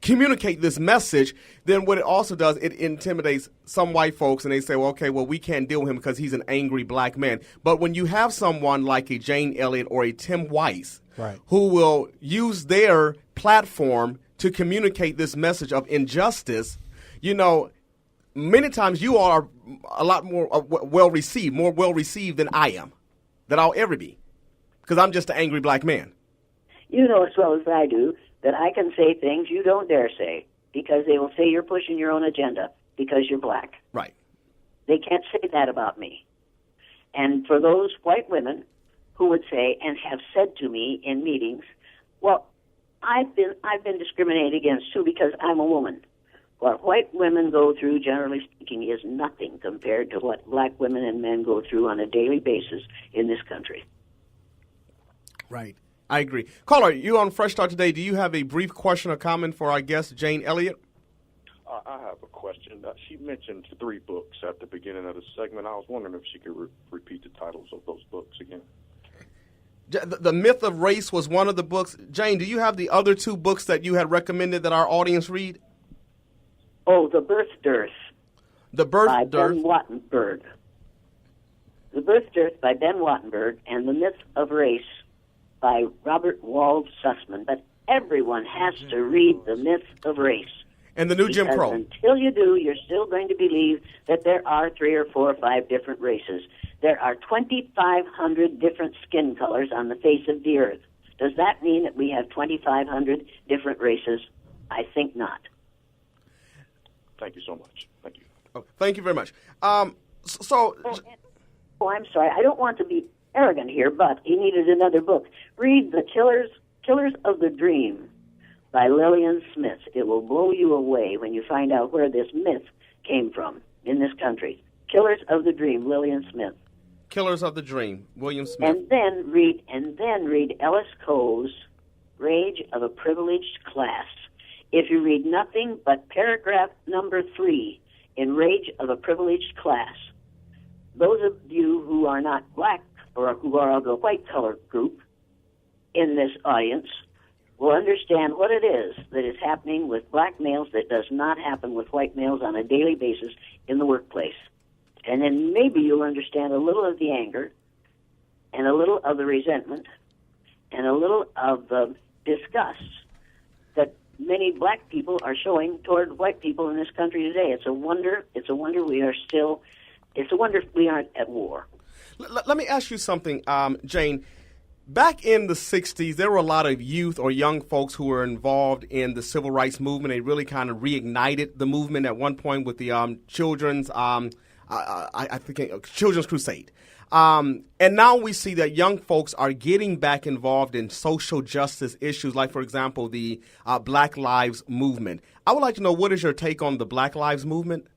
communicate this message, then what it also does, it intimidates some white folks, and they say, well, okay, well, we can't deal with him because he's an angry black man. But when you have someone like a Jane Elliott or a Tim Weiss, right, who will use their platform to communicate this message of injustice, you know, many times you are a lot more well-received, more well-received than I am, that I'll ever be, because I'm just an angry black man. You know as well as I do that I can say things you don't dare say because they will say you're pushing your own agenda because you're black. Right. They can't say that about me. And for those white women who would say and have said to me in meetings, well, I've been discriminated against too because I'm a woman. What white women go through, generally speaking, is nothing compared to what black women and men go through on a daily basis in this country. Right. I agree. Caller, you on Fresh Start today. Do you have a brief question or comment for our guest, Jane Elliott? I have a question. She mentioned 3 books at the beginning of the segment. I was wondering if she could repeat the titles of those books again. The Myth of Race was one of the books. Jane, do you have the other 2 books that you had recommended that our audience read? Oh, The Birth Dearth. The Birth by Dearth. Ben Wattenberg. The Birth Dearth by Ben Wattenberg and The Myth of Race by Robert Wald Sussman. But everyone has to read The Myth of Race. And the new Jim Crow. Until you do, you're still going to believe that there are 3 or 4 or 5 different races. There are 2,500 different skin colors on the face of the earth. Does that mean that we have 2,500 different races? I think not. Thank you so much. Thank you. Oh, thank you very much. I'm sorry. I don't want to be arrogant here, but he needed another book. Read The Killers of the Dream by Lillian Smith. It will blow you away when you find out where this myth came from in this country. Killers of the Dream, Lillian Smith. Killers of the Dream, William Smith. And then read Ellis Coe's Rage of a Privileged Class. If you read nothing but paragraph number 3 in Rage of a Privileged Class, those of you who are not black or who are of the white color group in this audience will understand what it is that is happening with black males that does not happen with white males on a daily basis in the workplace. And then maybe you'll understand a little of the anger and a little of the resentment and a little of the disgust that many black people are showing toward white people in this country today. It's a wonder we aren't at war. Let me ask you something, Jane. Back in the 60s, there were a lot of youth or young folks who were involved in the civil rights movement. They really kind of reignited the movement at one point with the Children's Crusade. And now we see that young folks are getting back involved in social justice issues, like, for example, the Black Lives Movement. I would like to know, what is your take on the Black Lives Movement?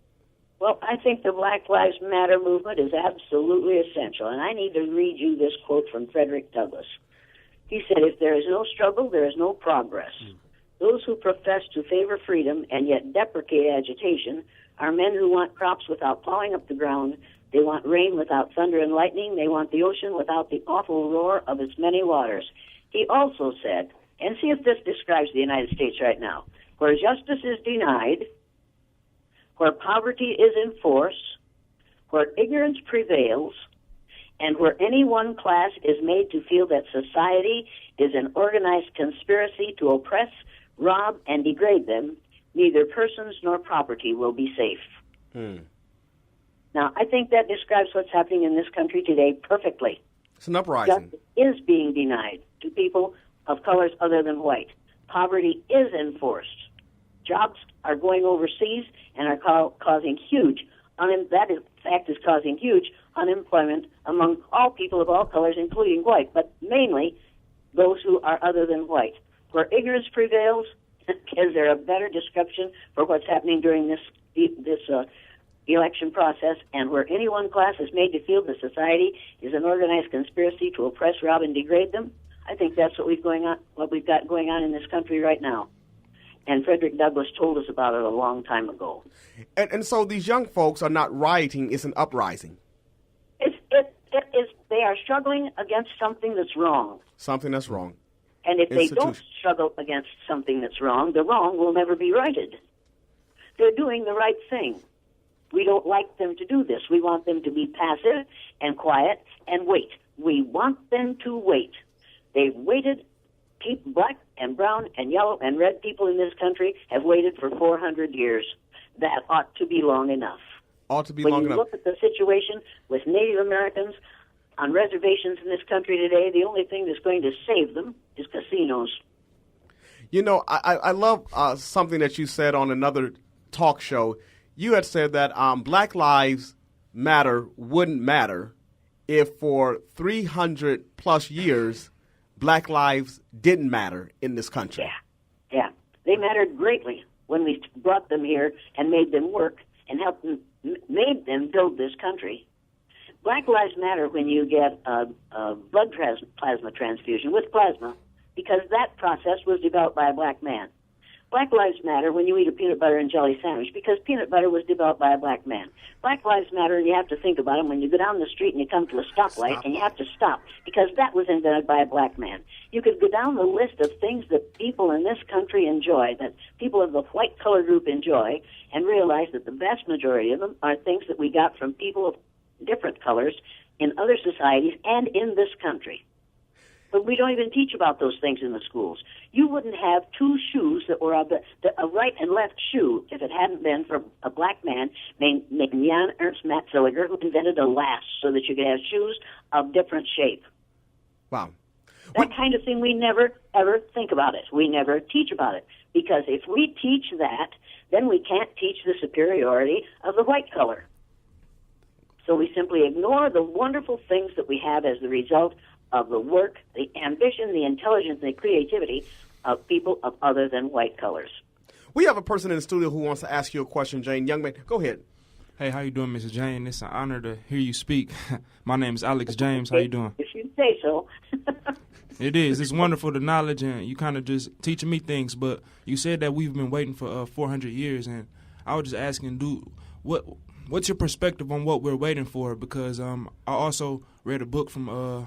Well, I think the Black Lives Matter movement is absolutely essential, and I need to read you this quote from Frederick Douglass. He said, "If there is no struggle, there is no progress. Those who profess to favor freedom and yet deprecate agitation are men who want crops without plowing up the ground. They want rain without thunder and lightning. They want the ocean without the awful roar of its many waters." He also said, and see if this describes the United States right now, where justice is denied, where poverty is enforced, where ignorance prevails, and where any one class is made to feel that society is an organized conspiracy to oppress, rob, and degrade them, neither persons nor property will be safe. Now, I think that describes what's happening in this country today perfectly. It's an uprising. Justice is being denied to people of colors other than white. Poverty is enforced. Jobs are going overseas and are causing huge unemployment among all people of all colors, including white, but mainly those who are other than white. Where ignorance prevails, is there a better description for what's happening during this election process? And where any one class is made to feel that society is an organized conspiracy to oppress, rob, and degrade them? I think that's what we've got going on in this country right now. And Frederick Douglass told us about it a long time ago. And so these young folks are not rioting; it's an uprising. They are struggling against something that's wrong. Something that's wrong. And if they don't struggle against something that's wrong, the wrong will never be righted. They're doing the right thing. We don't like them to do this. We want them to be passive and quiet and wait. We want them to wait. They've waited. Black and brown and yellow and red people in this country have waited for 400 years. That ought to be long enough. Ought to be long enough. When you look at the situation with Native Americans on reservations in this country today, the only thing that's going to save them is casinos. You know, I love something that you said on another talk show. You had said that Black Lives Matter wouldn't matter if for 300 plus years Black lives didn't matter in this country. Yeah. They mattered greatly when we brought them here and made them work and helped them, made them build this country. Black lives matter when you get a blood plasma transfusion with plasma, because that process was developed by a black man. Black lives matter when you eat a peanut butter and jelly sandwich, because peanut butter was developed by a black man. Black lives matter, and you have to think about them when you go down the street and you come to a stoplight and you have to stop, because that was invented by a black man. You could go down the list of things that people in this country enjoy, that people of the white color group enjoy, and realize that the vast majority of them are things that we got from people of different colors in other societies and in this country. But we don't even teach about those things in the schools. You wouldn't have two shoes that were a right and left shoe if it hadn't been for a black man named Jan Ernst Matzeliger, who invented a last so that you could have shoes of different shape. Wow. That kind of thing, we never, ever think about it. We never teach about it. Because if we teach that, then we can't teach the superiority of the white color. So we simply ignore the wonderful things that we have as the result of the work, the ambition, the intelligence, and the creativity of people of other than white colors. We have a person in the studio who wants to ask you a question, Jane. Young man, go ahead. Hey, how you doing, Mrs. Jane? It's an honor to hear you speak. My name is Alex James. How you doing? If you say so. It is. It's wonderful, the knowledge, and you kind of just teaching me things. But you said that we've been waiting for 400 years, and I was just asking, what's your perspective on what we're waiting for? Because I also read a book from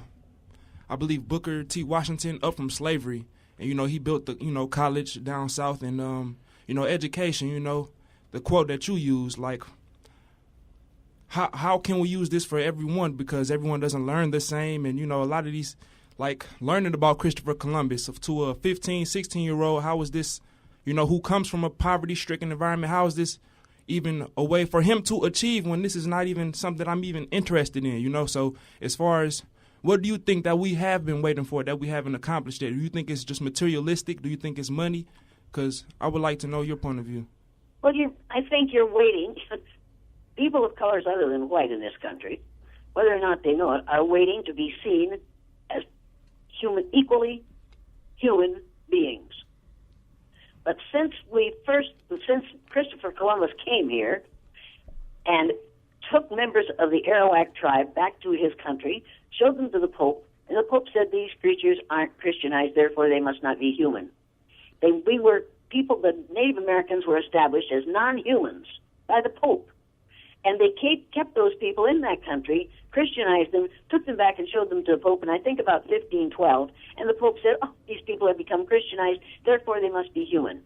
I believe Booker T. Washington, Up from Slavery. And, he built the, college down south and, education, the quote that you use, like, how can we use this for everyone? Because everyone doesn't learn the same. And, a lot of these, like, learning about Christopher Columbus to a 15, 16-year-old, how is this, who comes from a poverty-stricken environment, how is this even a way for him to achieve when this is not even something I'm even interested in, So as far as what do you think that we have been waiting for that we haven't accomplished yet? Do you think it's just materialistic? Do you think it's money? Because I would like to know your point of view. Well, I think you're waiting. People of colors other than white in this country, whether or not they know it, are waiting to be seen as equally human beings. But since Christopher Columbus came here and took members of the Arawak tribe back to his country, showed them to the Pope, and the Pope said these creatures aren't Christianized, therefore they must not be human. The Native Americans were established as non-humans by the Pope. And they kept those people in that country, Christianized them, took them back and showed them to the Pope, and I think about 1512, and the Pope said, these people have become Christianized, therefore they must be human.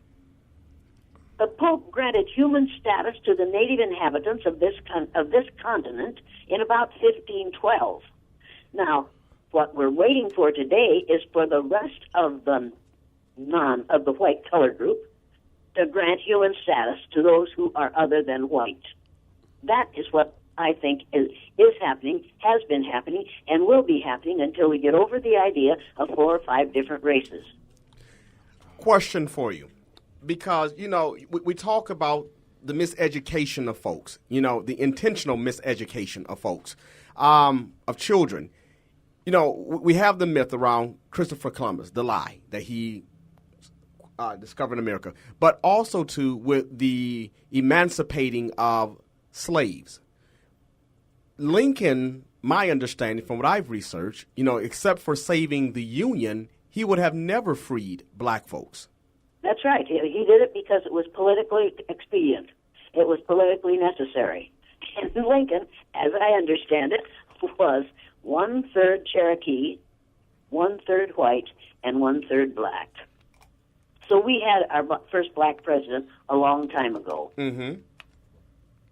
The Pope granted human status to the native inhabitants of this continent in about 1512. Now, what we're waiting for today is for the rest of the white color group to grant human status to those who are other than white. That is what I think is happening, has been happening, and will be happening until we get over the idea of 4 or 5 different races. Question for you. Because, we talk about the miseducation of folks, the intentional miseducation of folks, of children. We have the myth around Christopher Columbus, the lie that he discovered America, but also, too, with the emancipating of slaves. Lincoln, my understanding from what I've researched, except for saving the Union, he would have never freed black folks. That's right. He did it because it was politically expedient. It was politically necessary. And Lincoln, as I understand it, was 1/3 Cherokee, 1/3 white, and 1/3 black. So we had our first black president a long time ago. Mm-hmm.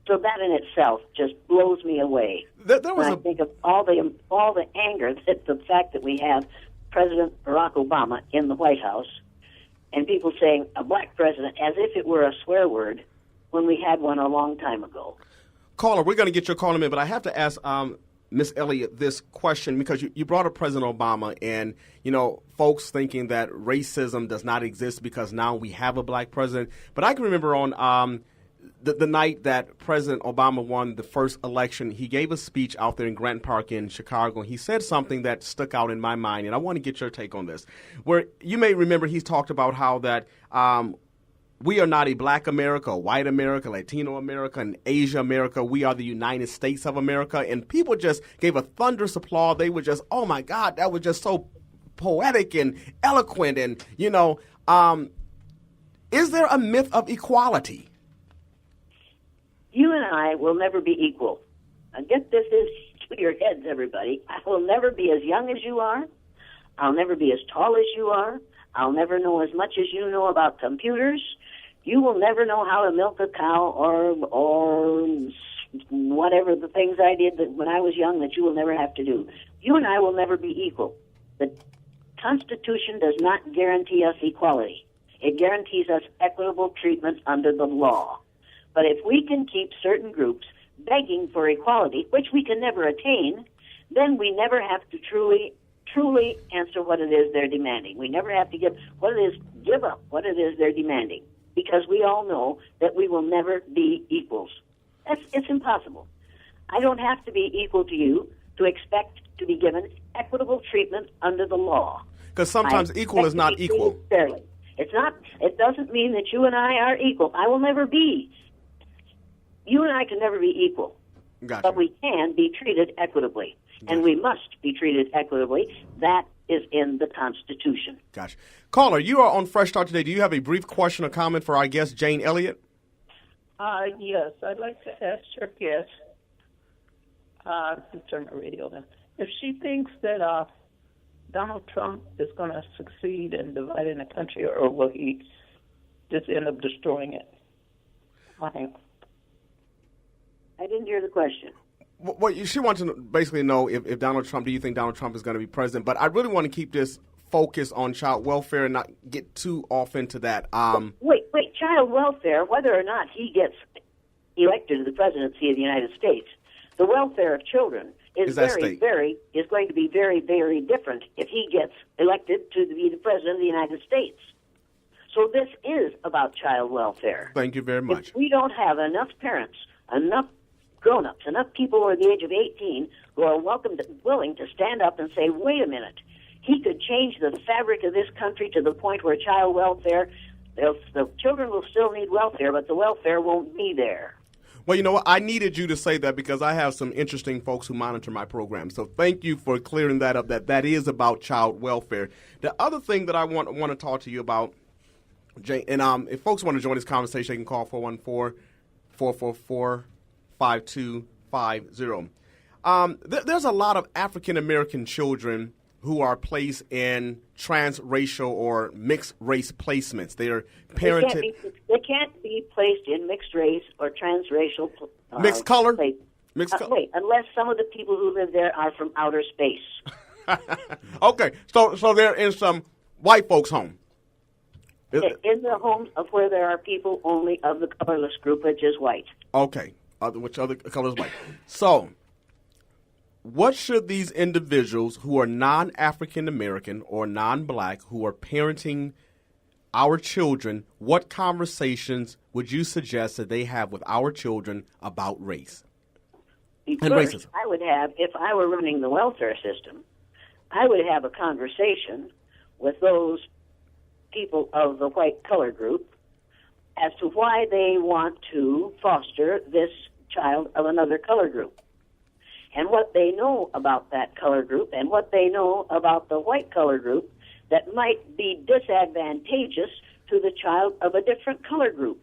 So that in itself just blows me away. When I think of all the anger that the fact that we have President Barack Obama in the White House, and people saying a black president as if it were a swear word when we had one a long time ago. Caller, we're going to get your call in a minute, but I have to ask Ms. Elliott this question because you brought up President Obama and, folks thinking that racism does not exist because now we have a black president. But I can remember on the night that President Obama won the first election, he gave a speech out there in Grant Park in Chicago. He said something that stuck out in my mind, and I want to get your take on this. Where you may remember he's talked about how that we are not a black America, white America, Latino America, and Asia America. We are the United States of America. And people just gave a thunderous applause. They were just, oh, my God, that was just so poetic and eloquent. And, is there a myth of equality? You and I will never be equal. Now get this into your heads, everybody. I will never be as young as you are. I'll never be as tall as you are. I'll never know as much as you know about computers. You will never know how to milk a cow or whatever the things I did when I was young that you will never have to do. You and I will never be equal. The Constitution does not guarantee us equality. It guarantees us equitable treatment under the law. But if we can keep certain groups begging for equality, which we can never attain, then we never have to truly answer what it is they're demanding. We never have to give up what it is they're demanding, because we all know that we will never be equals. It's impossible. I don't have to be equal to you to expect to be given equitable treatment under the law. Because sometimes equal is not equal. Fairly. It's not. It doesn't mean that you and I are equal. I will never be. You and I can never be equal. Gotcha. But we can be treated equitably. And we must be treated equitably. That is in the Constitution. Gotcha. Caller, you are on Fresh Start today. Do you have a brief question or comment for our guest, Jane Elliott? Yes. I'd like to ask your guest, turn the radio down, if she thinks that Donald Trump is going to succeed in dividing the country, or will he just end up destroying it? I didn't hear the question. Well, she wants to basically know if Donald Trump, do you think Donald Trump is going to be president? But I really want to keep this focus on child welfare and not get too off into that. Wait, child welfare, whether or not he gets elected to the presidency of the United States, the welfare of children is going to be very, very different if he gets elected to be the president of the United States. So this is about child welfare. Thank you very much. If we don't have enough parents, enough grown-ups, enough people who are the age of 18 who are willing to stand up and say, wait a minute, he could change the fabric of this country to the point where child welfare, the children will still need welfare, but the welfare won't be there. Well, you know what? I needed you to say that because I have some interesting folks who monitor my program. So thank you for clearing that up, that is about child welfare. The other thing that I want to talk to you about, Jay, and if folks want to join this conversation, they can call 414-444-5250. There's a lot of African-American children who are placed in transracial or mixed-race placements. They are parented. They can't be placed in mixed-race or transracial mixed color? Wait, unless some of the people who live there are from outer space. Okay, so they're in some white folks' home. In the homes of where there are people only of the colorless group, which is white. Okay, which other color is white? So, what should these individuals who are non-African American or non-black who are parenting our children, what conversations would you suggest that they have with our children about race and racism? I would have, if I were running the welfare system, I would have a conversation with those people of the white color group as to why they want to foster this child of another color group, and what they know about that color group and what they know about the white color group that might be disadvantageous to the child of a different color group.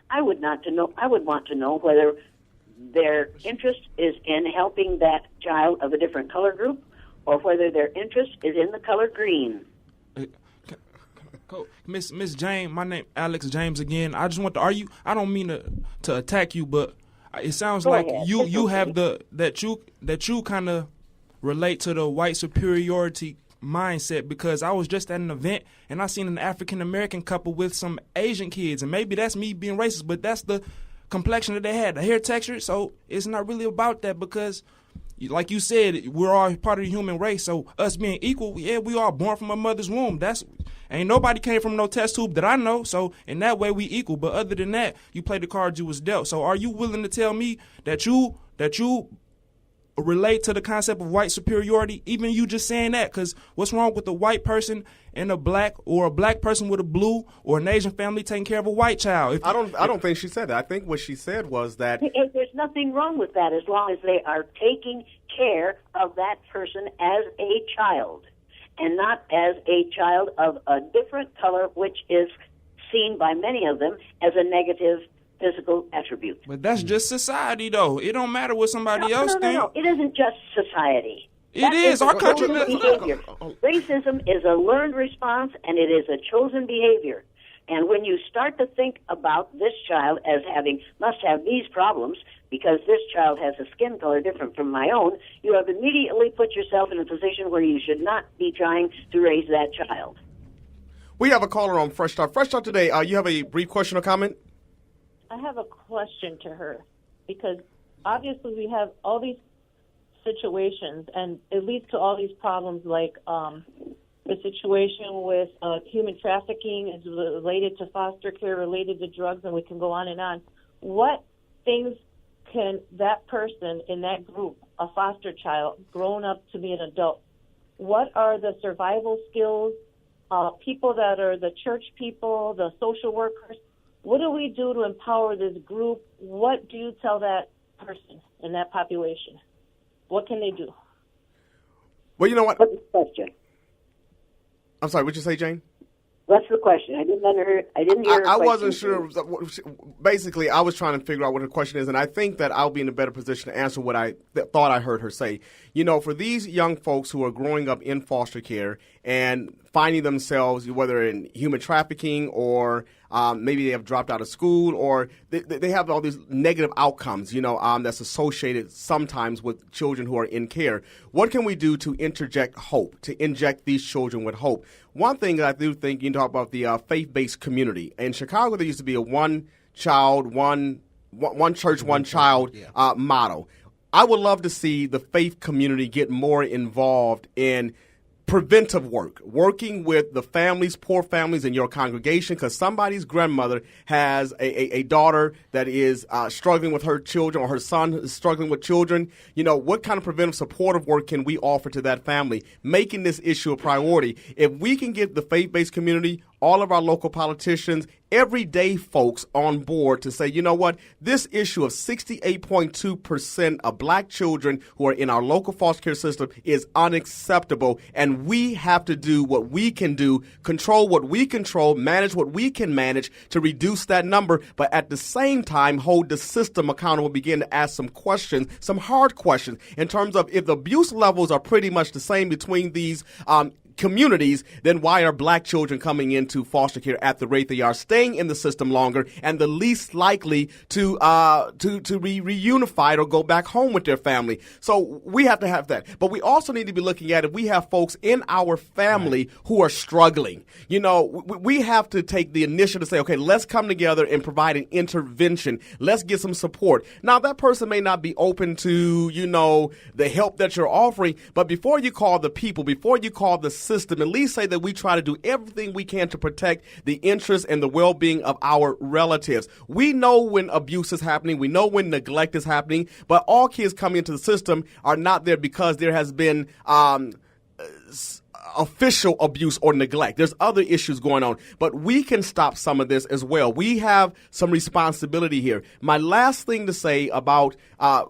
I would want to know whether their interest is in helping that child of a different color group, or whether their interest is in the color green. Miss James, my name Alex James again. I just want to argue. I don't mean to attack you, but it sounds Go like ahead. you have that you kind of relate to the white superiority mindset, because I was just at an event and I seen an African American couple with some Asian kids, and maybe that's me being racist, but that's the complexion that they had, the hair texture. So it's not really about that, because like you said, we're all part of the human race. So us being equal, yeah, we are born from a mother's womb. Ain't nobody came from no test tube that I know. So in that way, we equal. But other than that, you play the cards you was dealt. So are you willing to tell me that you relate to the concept of white superiority? Even you just saying that, because what's wrong with a white person and a black, or a black person with a blue, or an Asian family taking care of a white child? I don't think she said that. I think what she said was that There's nothing wrong with that as long as they are taking care of that person as a child, and not as a child of a different color, which is seen by many of them as a negative physical attribute. But that's just society, though. It don't matter what somebody else thinks. No. It isn't just society. It is. Our country. Behavior. Racism is a learned response, and it is a chosen behavior. And when you start to think about this child as must have these problems because this child has a skin color different from my own, you have immediately put yourself in a position where you should not be trying to raise that child. we have a caller on Fresh Start. Fresh Start today. You have a brief question or comment? I have a question to her, because obviously we have all these situations, and it leads to all these problems, like the situation with human trafficking is related to foster care, related to drugs, and we can go on and on. What things can that person in that group, a foster child, grown up to be an adult, what are the survival skills, people that are the church people, the social workers, what do we do to empower this group? What do you tell that person in that population? What can they do? Well, you know what? What's the question? I'm sorry, what'd you say, Jane? What's the question? I didn't hear her I question. wasn't sure. Basically, I was trying to figure out what her question is, and I think that I'll be in a better position to answer what I thought I heard her say. You know, for these young folks who are growing up in foster care and finding themselves, whether in human trafficking or maybe they have dropped out of school, or they have all these negative outcomes, that's associated sometimes with children who are in care. What can we do to interject hope, to inject these children with hope? One thing that I do think, you talk about the faith-based community. In Chicago, there used to be a one church, one child motto. I would love to see the faith community get more involved in preventive work, working with the families, poor families in your congregation, because somebody's grandmother has a daughter that is struggling with her children, or her son is struggling with children. What kind of preventive supportive work can we offer to that family, making this issue a priority? If we can get the faith-based community, all of our local politicians, everyday folks on board to say, you know what, this issue of 68.2% of black children who are in our local foster care system is unacceptable, and we have to do what we can do, control what we control, manage what we can manage to reduce that number, but at the same time hold the system accountable, begin to ask some questions, some hard questions, in terms of if the abuse levels are pretty much the same between these communities, then why are black children coming into foster care at the rate they are, staying in the system longer, and the least likely to be reunified or go back home with their family? So we have to have that. But we also need to be looking at if we have folks in our family who are struggling. We have to take the initiative to say, okay, let's come together and provide an intervention. Let's get some support. Now, that person may not be open to, the help that you're offering, but before you call the people, before you call the system, at least say that we try to do everything we can to protect the interests and the well-being of our relatives. We know when abuse is happening. We know when neglect is happening. But all kids coming into the system are not there because there has been official abuse or neglect. There's other issues going on, but we can stop some of this as well. We have some responsibility here. My last thing to say about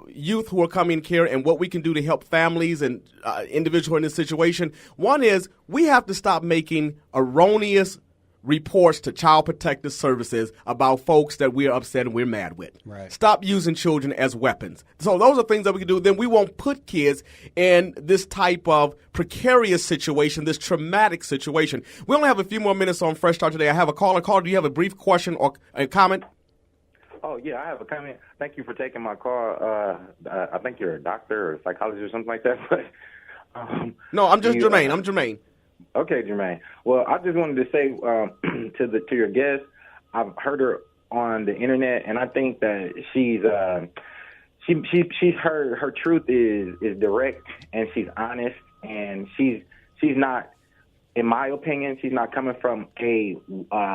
youth who are coming in care and what we can do to help families and individuals in this situation, one is we have to stop making erroneous reports to Child Protective Services about folks that we're upset and we're mad with. Right. Stop using children as weapons. So those are things that we can do. Then we won't put kids in this type of precarious situation, this traumatic situation. We only have a few more minutes on Fresh Start today. I have a caller. Caller, do you have a brief question or a comment? Oh, yeah, I have a comment. Thank you for taking my call. I think you're a doctor or a psychologist or something like that. But no, I'm just Jermaine. I'm Jermaine. Okay, Jermaine. Well, I just wanted to say to your guest, I've heard her on the internet, and I think that she's her truth is direct and she's honest, and she's not, in my opinion, she's not coming from a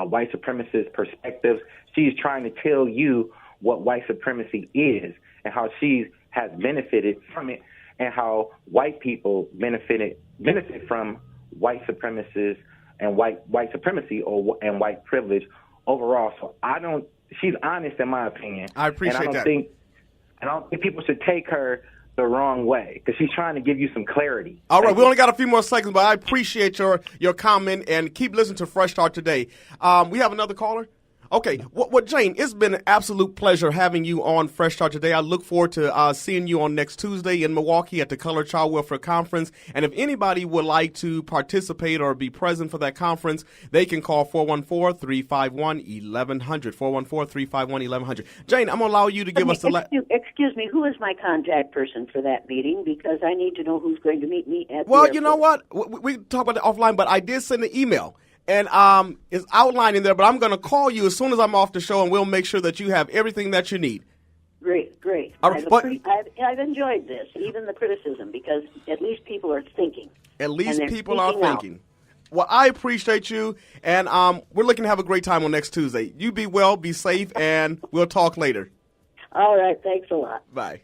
white supremacist perspective. She's trying to tell you what white supremacy is and how she has benefited from it, and how white people benefit from white supremacists and white supremacy and white privilege overall. So she's honest in my opinion. I appreciate that. I don't think people should take her the wrong way, because she's trying to give you some clarity. All right, we only got a few more seconds, but I appreciate your comment, and keep listening to Fresh Start today. We have another caller? Okay, well, Jane, it's been an absolute pleasure having you on Fresh Start today. I look forward to seeing you on next Tuesday in Milwaukee at the Colored Child Welfare Conference. And if anybody would like to participate or be present for that conference, they can call 414-351-1100, 414-351-1100. Jane, I'm going to allow you to give us the Excuse me, who is my contact person for that meeting? Because I need to know who's going to meet me at the Well, airport. you know what? We can talk about that offline, but I did send an email. And it's outlined in there, but I'm going to call you as soon as I'm off the show, and we'll make sure that you have everything that you need. Great. All right, I've enjoyed this, even the criticism, because at least people are thinking. At least people are thinking. Out. Well, I appreciate you, and we're looking to have a great time on next Tuesday. You be well, be safe, and we'll talk later. All right, thanks a lot. Bye.